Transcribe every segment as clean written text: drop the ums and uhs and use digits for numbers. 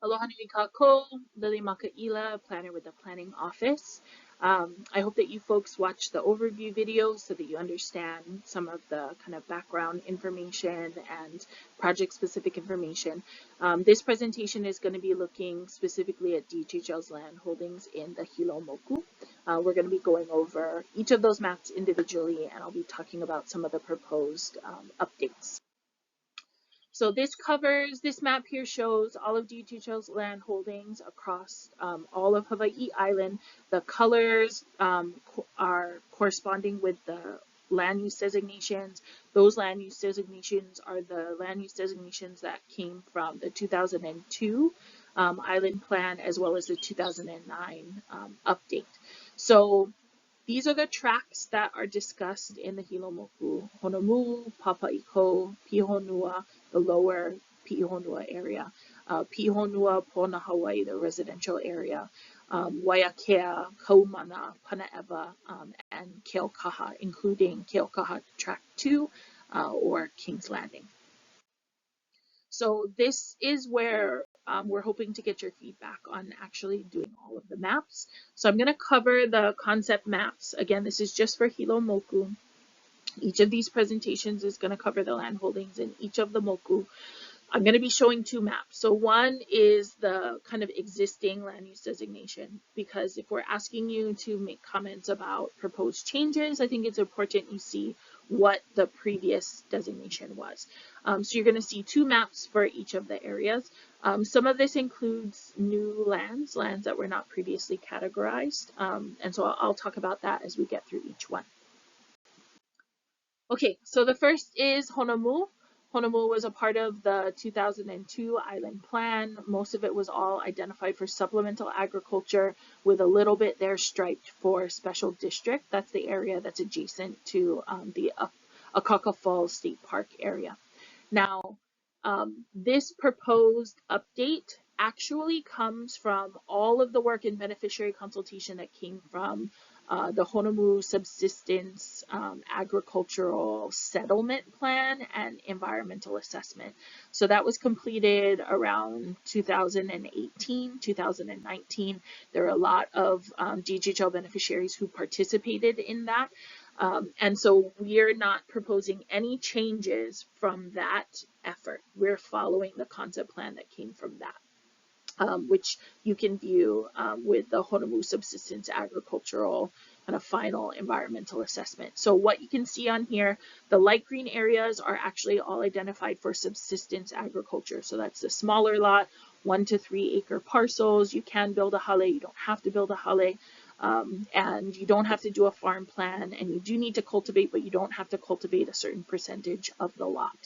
Aloha nui kākou, Lily Makaila, planner with the planning office. I hope that you folks watch the overview video so that you understand some of the kind of background information and project specific information. This presentation is going to be looking specifically at DHHL's land holdings in the Hilo Moku. We're going to be going over each of those maps individually, and I'll be talking about some of the proposed updates. So this map here shows all of DHHL's land holdings across all of Hawaii Island. The colors are corresponding with the land use designations. Those land use designations are the land use designations that came from the 2002 Island Plan as well as the 2009 update. So these are the tracts that are discussed in the Hilo Moku: Honolulu, Papa'iko, Pihonua, the lower Pihonua area, Pihonua, Pona, Hawaii, the residential area, Waiakea, Kaumana, Panaewa, and Keaukaha, including Keaukaha Tract 2 or King's Landing. So this is where we're hoping to get your feedback on actually doing all of the maps. So I'm going to cover the concept maps. Again, this is just for Hilo Moku. Each of these presentations is going to cover the land holdings in each of the Moku. I'm going to be showing two maps. So one is the kind of existing land use designation, because if we're asking you to make comments about proposed changes, I think it's important you see what the previous designation was. So you're going to see two maps for each of the areas. Some of this includes new lands that were not previously categorized. And so I'll talk about that as we get through each one. Okay, so the first is Honolulu. Honolulu was a part of the 2002 Island Plan. Most of it was all identified for supplemental agriculture, with a little bit there striped for special district. That's the area that's adjacent to the Akaka Falls State Park area. Now, this proposed update actually comes from all of the work and beneficiary consultation that came from the Honolulu Subsistence Agricultural Settlement Plan and Environmental Assessment. So that was completed around 2018, 2019. There are a lot of DHHL beneficiaries who participated in that. And so we're not proposing any changes from that effort. We're following the concept plan that came from that. Which you can view with the Honolulu Subsistence Agricultural kind of final environmental assessment. So what you can see on here, the light green areas are actually all identified for subsistence agriculture. So that's the smaller lot, 1 to 3 acre parcels. You can build a hale, you don't have to build a hale. And you don't have to do a farm plan, and you do need to cultivate, but you don't have to cultivate a certain percentage of the lot.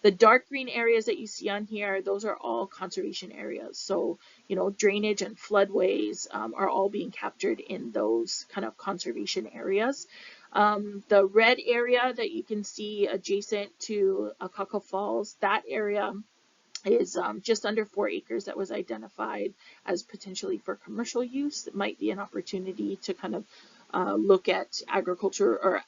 The dark green areas that you see on here, those are all conservation areas. So, you know, drainage and floodways are all being captured in those kind of conservation areas. The red area that you can see adjacent to Akaka Falls, that area is just under 4 acres that was identified as potentially for commercial use. It might be an opportunity to kind of look at agriculture or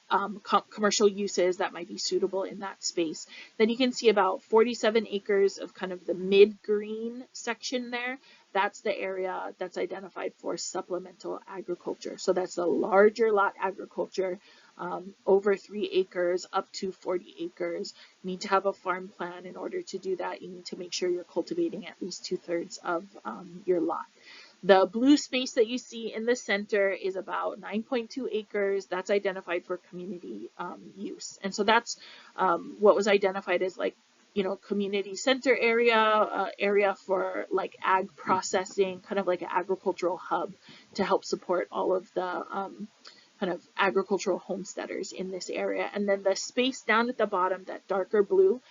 commercial uses that might be suitable in that space. Then you can see about 47 acres of kind of the mid-green section there. That's the area that's identified for supplemental agriculture. So that's the larger lot agriculture, over 3 acres up to 40 acres. You need to have a farm plan in order to do that. You need to make sure you're cultivating at least 2/3 of your lot. The blue space that you see in the center is about 9.2 acres. That's identified for community use. And so that's what was identified as, like, you know, community center area, area for like ag processing, kind of like an agricultural hub to help support all of the kind of agricultural homesteaders in this area. And then the space down at the bottom, that darker blue,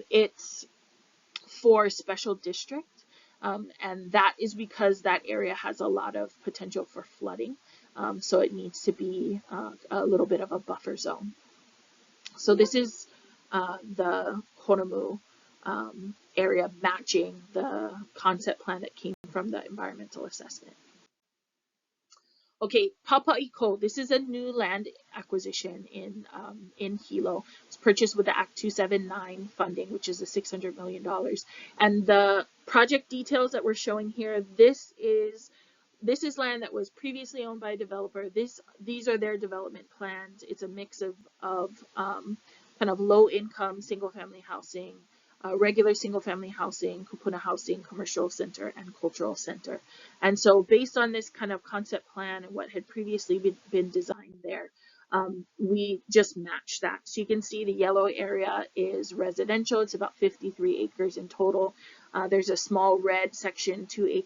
it's for special district. And that is because that area has a lot of potential for flooding. So it needs to be a little bit of a buffer zone. So this is the Honolulu area matching the concept plan that came from the environmental assessment. Okay, Papa'iko, this is a new land acquisition in Hilo. It's purchased with the Act 279 funding, which is the $600 million. And the project details that we're showing here, this is land that was previously owned by a developer. These are their development plans. It's a mix of kind of low income single family housing, regular single family housing, kupuna housing, commercial center, and cultural center. And so based on this kind of concept plan and what had previously been designed there, we just match that. So you can see the yellow area is residential. It's about 53 acres in total. There's a small red section, 2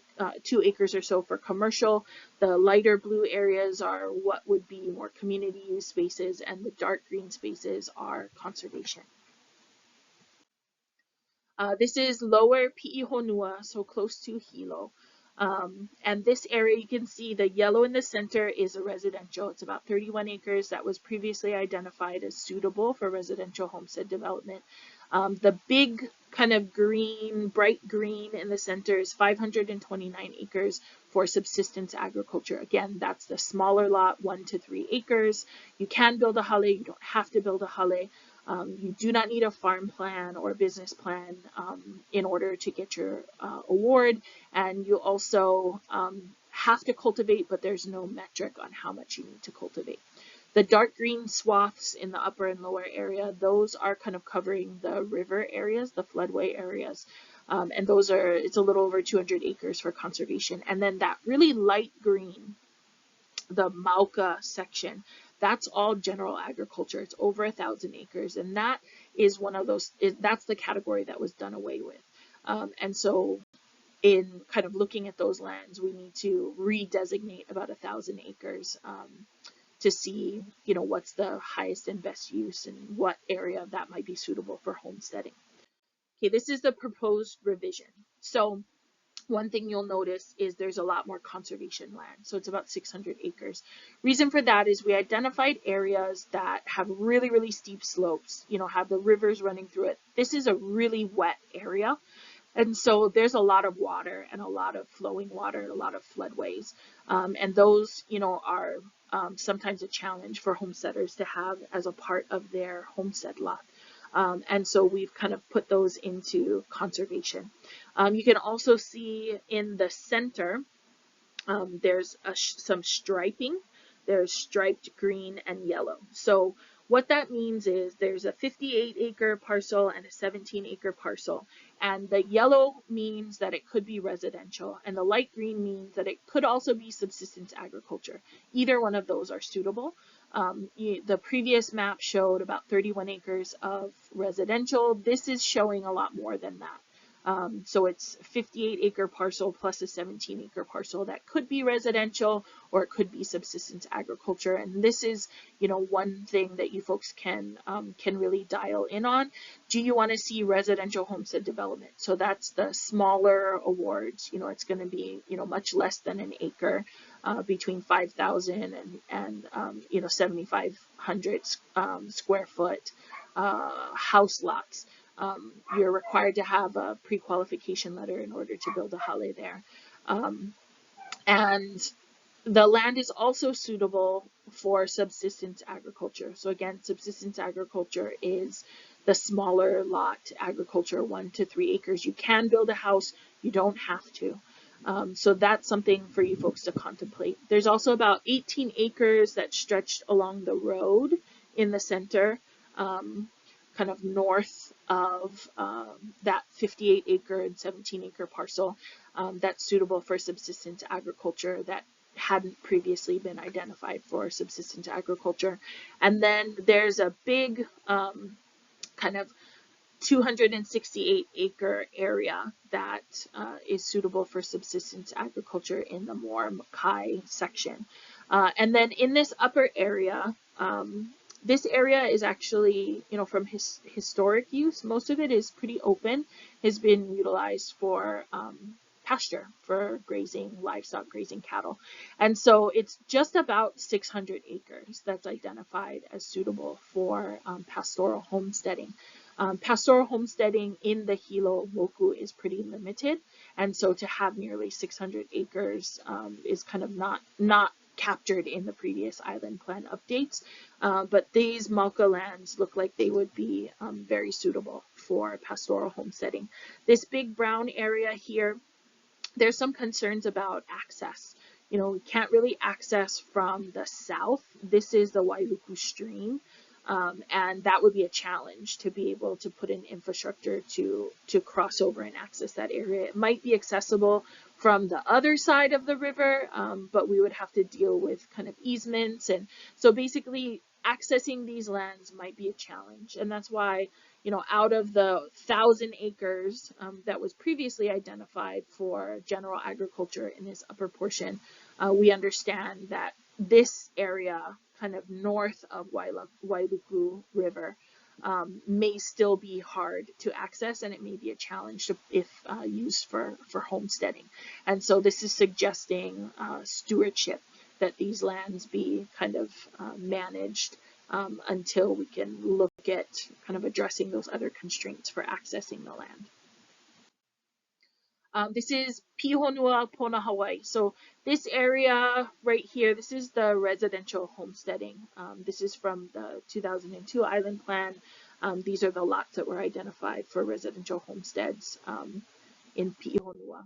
acres or so for commercial. The lighter blue areas are what would be more community use spaces, and the dark green spaces are conservation. This is lower Pi'ihonua, so close to Hilo. And this area, you can see the yellow in the center is a residential. It's about 31 acres that was previously identified as suitable for residential homestead development. The big kind of green, bright green in the center is 529 acres for subsistence agriculture. Again, that's the smaller lot, 1 to 3 acres. You can build a hale, you don't have to build a hale. You do not need a farm plan or a business plan in order to get your award, and you also have to cultivate, but there's no metric on how much you need to cultivate. The dark green swaths in the upper and lower area, those are kind of covering the river areas, the floodway areas, and those are, it's a little over 200 acres for conservation. And then that really light green, the Mauka section, that's all general agriculture. It's over 1,000 acres, and that is one of those, that's the category that was done away with. And so in kind of looking at those lands, we need to redesignate about 1,000 acres to see, you know, what's the highest and best use and what area that might be suitable for homesteading. Okay, this is the proposed revision. So one thing you'll notice is there's a lot more conservation land. So it's about 600 acres. Reason for that is we identified areas that have really, really steep slopes, you know, have the rivers running through it. This is a really wet area. And so there's a lot of water and a lot of flowing water, a lot of floodways. And those, you know, are sometimes a challenge for homesteaders to have as a part of their homestead lot. And so we've kind of put those into conservation. You can also see in the center, there's some striping. There's striped green and yellow. So what that means is there's a 58 acre parcel and a 17 acre parcel. And the yellow means that it could be residential, and the light green means that it could also be subsistence agriculture. Either one of those are suitable. The previous map showed about 31 acres of residential. This is showing a lot more than that. So it's 58 acre parcel plus a 17 acre parcel that could be residential or it could be subsistence agriculture. And this is, you know, one thing that you folks can really dial in on. Do you want to see residential homestead development? So that's the smaller awards. You know, it's going to be, you know, much less than an acre, between 5,000 and you know, 7,500 square foot house lots. You're required to have a pre-qualification letter in order to build a hale there. And the land is also suitable for subsistence agriculture. So again, subsistence agriculture is the smaller lot agriculture, 1 to 3 acres. You can build a house, you don't have to. So that's something for you folks to contemplate. There's also about 18 acres that stretched along the road in the center, kind of north of that 58 acre and 17 acre parcel that's suitable for subsistence agriculture that hadn't previously been identified for subsistence agriculture. And then there's a big kind of 268 acre area that is suitable for subsistence agriculture in the more Makai section. And then in this upper area, this area is actually, you know, from historic use, most of it is pretty open, has been utilized for pasture, for grazing, livestock, grazing cattle. And so it's just about 600 acres that's identified as suitable for pastoral homesteading. Pastoral homesteading in the Hilo Moku is pretty limited, and so to have nearly 600 acres is kind of not captured in the previous island plan updates. But these Malka lands look like they would be very suitable for pastoral homesteading. This big brown area here, there's some concerns about access. You know, we can't really access from the south. This is the Wailuku stream. And that would be a challenge to be able to put in infrastructure to cross over and access that area. It might be accessible from the other side of the river, but we would have to deal with kind of easements. And so basically accessing these lands might be a challenge. And that's why, you know, out of the 1,000 acres that was previously identified for general agriculture in this upper portion, we understand that this area kind of north of Wailuku River may still be hard to access, and it may be a challenge if used for homesteading. And so this is suggesting stewardship, that these lands be kind of managed until we can look at kind of addressing those other constraints for accessing the land. This is Pihonua Pona, Hawaii. So this area right here, this is the residential homesteading. This is from the 2002 island plan. These are the lots that were identified for residential homesteads in Pihonua.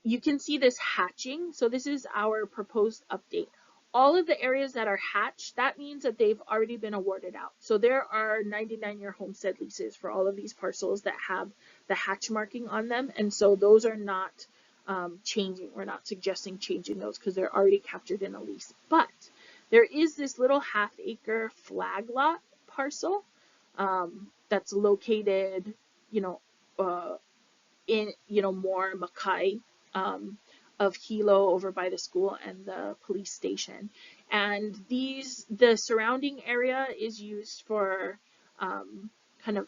You can see this hatching. So this is our proposed update. All of the areas that are hatched, that means that they've already been awarded out. So there are 99-year homestead leases for all of these parcels that have the hatch marking on them. And so those are not changing. We're not suggesting changing those because they're already captured in a lease. But there is this little half-acre flag lot parcel that's located, in, more Makai of Hilo over by the school and the police station. And the surrounding area is used for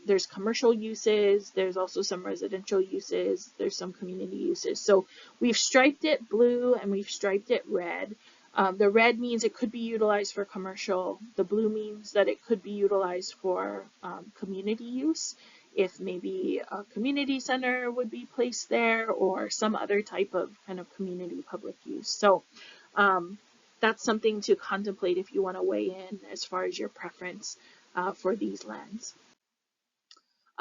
there's commercial uses, there's also some residential uses, there's some community uses. So we've striped it blue and we've striped it red. The red means it could be utilized for commercial. The blue means that it could be utilized for community use, if maybe a community center would be placed there or some other type of kind of community public use. So that's something to contemplate if you want to weigh in as far as your preference for these lands.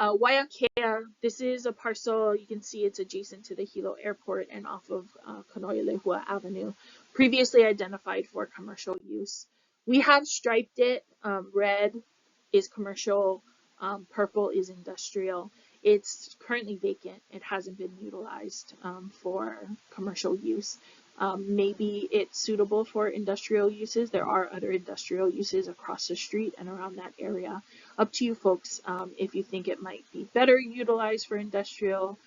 Waiakea, this is a parcel, you can see it's adjacent to the Hilo Airport and off of Kanoilehua Avenue, previously identified for commercial use. We have striped it. Red is commercial, purple is industrial. It's currently vacant. It hasn't been utilized for commercial use. Maybe it's suitable for industrial uses. There are other industrial uses across the street and around that area. Up to you folks if you think it might be better utilized for industrial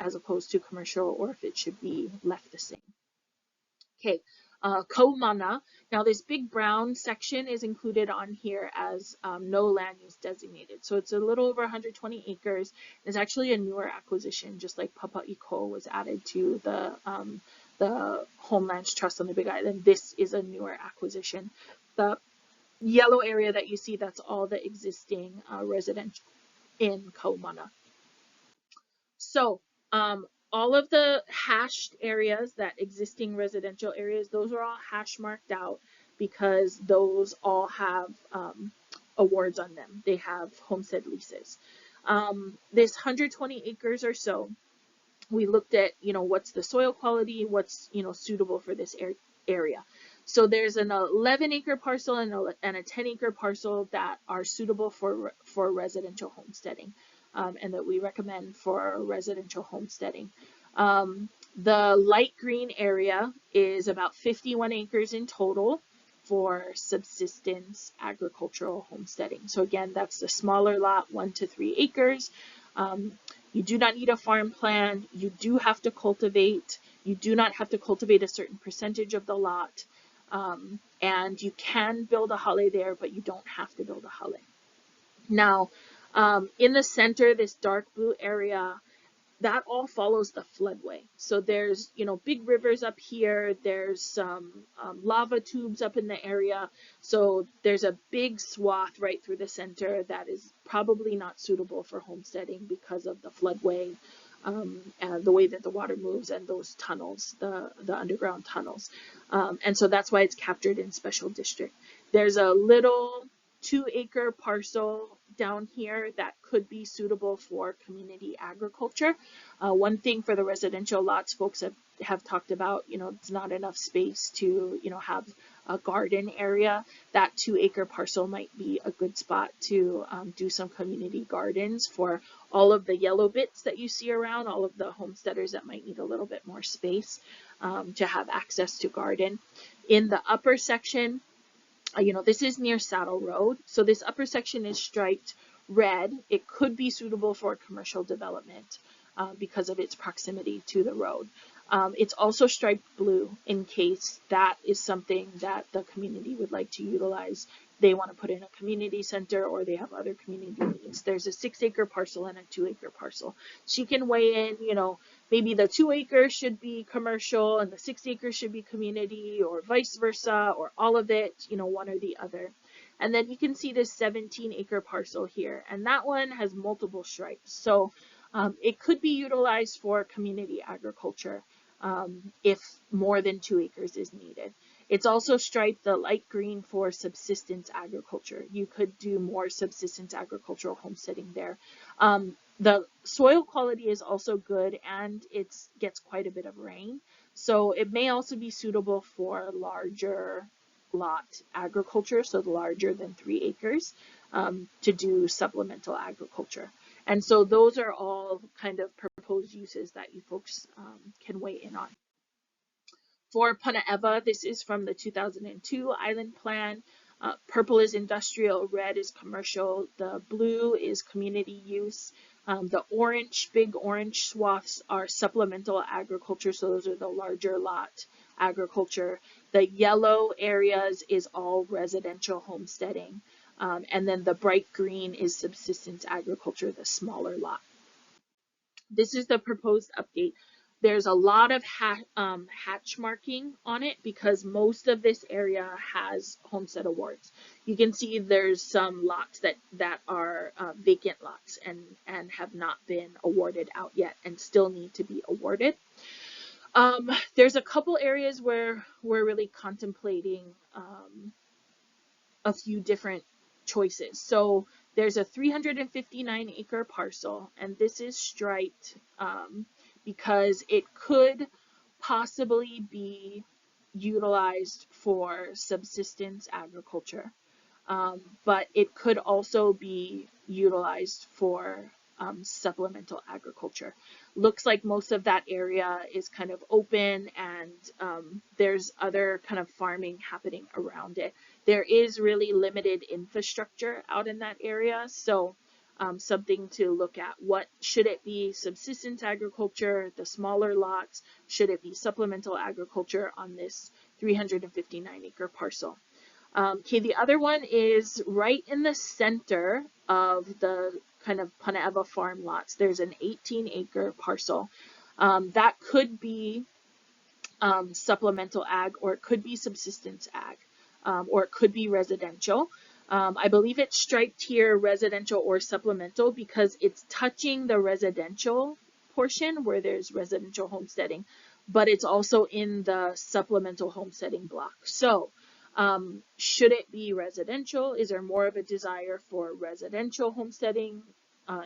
as opposed to commercial, or if it should be left the same. Okay, Kaumana. Now this big brown section is included on here as no land use designated. So it's a little over 120 acres. It's actually a newer acquisition, just like Papa'iko was added to the Homelands Trust on the Big Island. This is a newer acquisition. The yellow area that you see, that's all the existing residential in Kaumana. So all of the hashed areas, that existing residential areas, those are all hash marked out because those all have awards on them. They have homestead leases. This 120 acres or so, we looked at, what's the soil quality, what's, suitable for this area. So there's an 11-acre parcel and a 10-acre parcel that are suitable for residential homesteading, and that we recommend for residential homesteading. The light green area is about 51 acres in total for subsistence agricultural homesteading. So again, that's the smaller lot, 1 to 3 acres. You do not need a farm plan. You do have to cultivate. You do not have to cultivate a certain percentage of the lot. And you can build a hale there, but you don't have to build a hale. Now, in the center, this dark blue area, that all follows the floodway. So there's, big rivers up here. There's some lava tubes up in the area. So there's a big swath right through the center that is probably not suitable for homesteading because of the floodway the way that the water moves and those tunnels, the underground tunnels. And so that's why it's captured in special district. There's a little 2-acre parcel down here that could be suitable for community agriculture. One thing for the residential lots, folks have talked about, it's not enough space to, have a garden area. That 2-acre parcel might be a good spot to do some community gardens for all of the yellow bits that you see around, all of the homesteaders that might need a little bit more space to have access to garden. In the upper section, this is near Saddle Road, so this upper section is striped red. It could be suitable for commercial development because of its proximity to the road. It's also striped blue in case that is something that the community would like to utilize. They want to put in a community center or they have other community needs. There's a 6-acre parcel and a 2-acre parcel. So you can weigh in, maybe the 2 acres should be commercial and the 6 acres should be community, or vice versa, or all of it, one or the other. And then you can see this 17-acre parcel here, and that one has multiple stripes. So it could be utilized for community agriculture if more than 2 acres is needed. It's also striped the light green for subsistence agriculture. You could do more subsistence agricultural homesteading there. The soil quality is also good and it gets quite a bit of rain. So it may also be suitable for larger lot agriculture, so larger than 3 acres, to do supplemental agriculture. And so those are all kind of proposed uses that you folks can weigh in on. For Puna'ewa, this is from the 2002 Island Plan. Purple is industrial, red is commercial, the blue is community use. The big orange swaths are supplemental agriculture, so those are the larger lot agriculture. The yellow areas is all residential homesteading. And then the bright green is subsistence agriculture, the smaller lot. This is the proposed update. There's a lot of hatch marking on it because most of this area has homestead awards. You can see there's some lots that are vacant lots and have not been awarded out yet and still need to be awarded. There's a couple areas where we're really contemplating a few different choices. So there's a 359-acre parcel, and this is striped because it could possibly be utilized for subsistence agriculture, but it could also be utilized for supplemental agriculture. Looks like most of that area is kind of open and there's other kind of farming happening around it. There is really limited infrastructure out in that area, so something to look at. What should it be? Subsistence agriculture, the smaller lots? Should it be supplemental agriculture on this 359-acre parcel? Okay, the other one is right in the center of the kind of Puna'ewa farm lots. There's an 18-acre parcel. That could be supplemental ag, or it could be subsistence ag, or it could be residential. I believe it's striped here residential or supplemental because it's touching the residential portion where there's residential homesteading, but it's also in the supplemental homesteading block. So should it be residential? Is there more of a desire for residential homesteading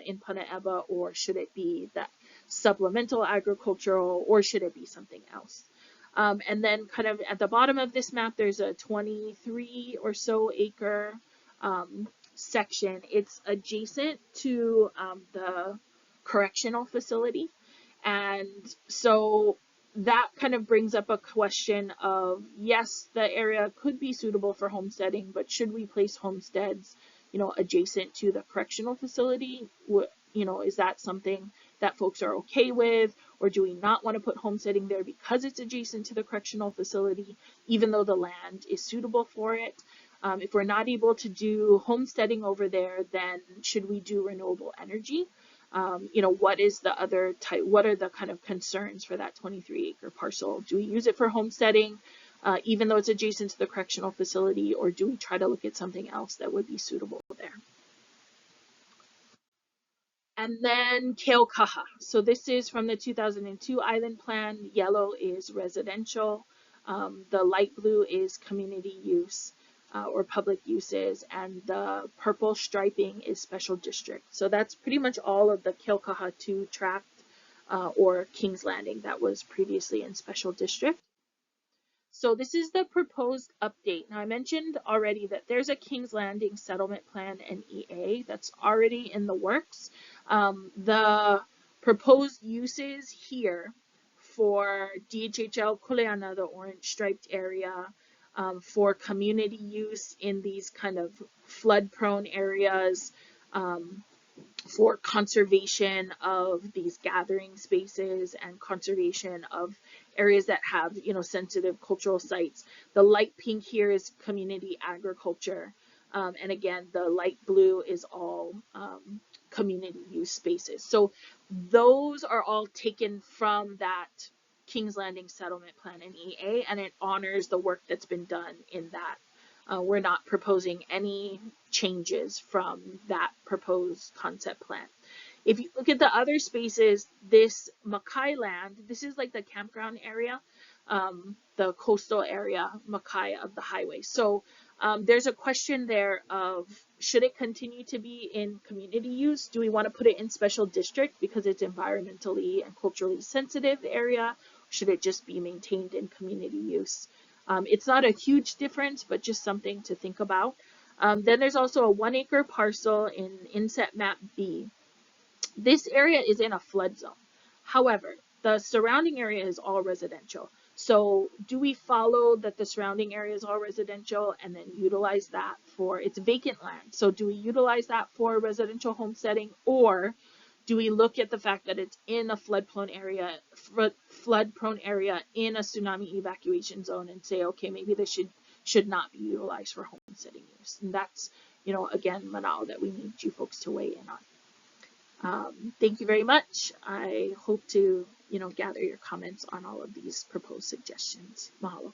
in Puna'ewa, or should it be that supplemental agricultural, or should it be something else? And then kind of at the bottom of this map, there's a 23 or so acre section. It's adjacent to the correctional facility. And so that kind of brings up a question of, yes, the area could be suitable for homesteading, but should we place homesteads, adjacent to the correctional facility? Is that something that folks are okay with, or do we not want to put homesteading there because it's adjacent to the correctional facility, even though the land is suitable for it? If we're not able to do homesteading over there, then should we do renewable energy? What is the other type? What are the kind of concerns for that 23-acre parcel? Do we use it for homesteading, even though it's adjacent to the correctional facility, or do we try to look at something else that would be suitable there? And then Keaukaha. So this is from the 2002 island plan. Yellow is residential. The light blue is community use or public uses, and the purple striping is special district. So that's pretty much all of the Keaukaha 2 tract or King's Landing that was previously in special district. So this is the proposed update. Now I mentioned already that there's a King's Landing settlement plan and EA that's already in the works. The proposed uses here for DHHL Kuleana, the orange striped area, for community use in these kind of flood prone areas, for conservation of these gathering spaces and conservation of areas that have, sensitive cultural sites. The light pink here is community agriculture. And again, the light blue is all community use spaces. So those are all taken from that King's Landing settlement plan and EA, and it honors the work that's been done in that. We're not proposing any changes from that proposed concept plan. If you look at the other spaces, this Makai land, this is like the campground area, the coastal area, Makai of the highway. So there's a question there of, should it continue to be in community use? Do we want to put it in special district because it's environmentally and culturally sensitive area? Should it just be maintained in community use? It's not a huge difference, but just something to think about. Then there's also a 1 acre parcel in inset map B. This area is in a flood zone. However, the surrounding area is all residential. So do we follow that the surrounding area is all residential and then utilize that for, it's vacant land. So do we utilize that for residential homesteading, or do we look at the fact that it's in a flood-prone area in a tsunami evacuation zone and say, okay, maybe this should not be utilized for homesteading use? And that's, again, Manao, that we need you folks to weigh in on. Thank you very much. I hope to, gather your comments on all of these proposed suggestions. Mahalo.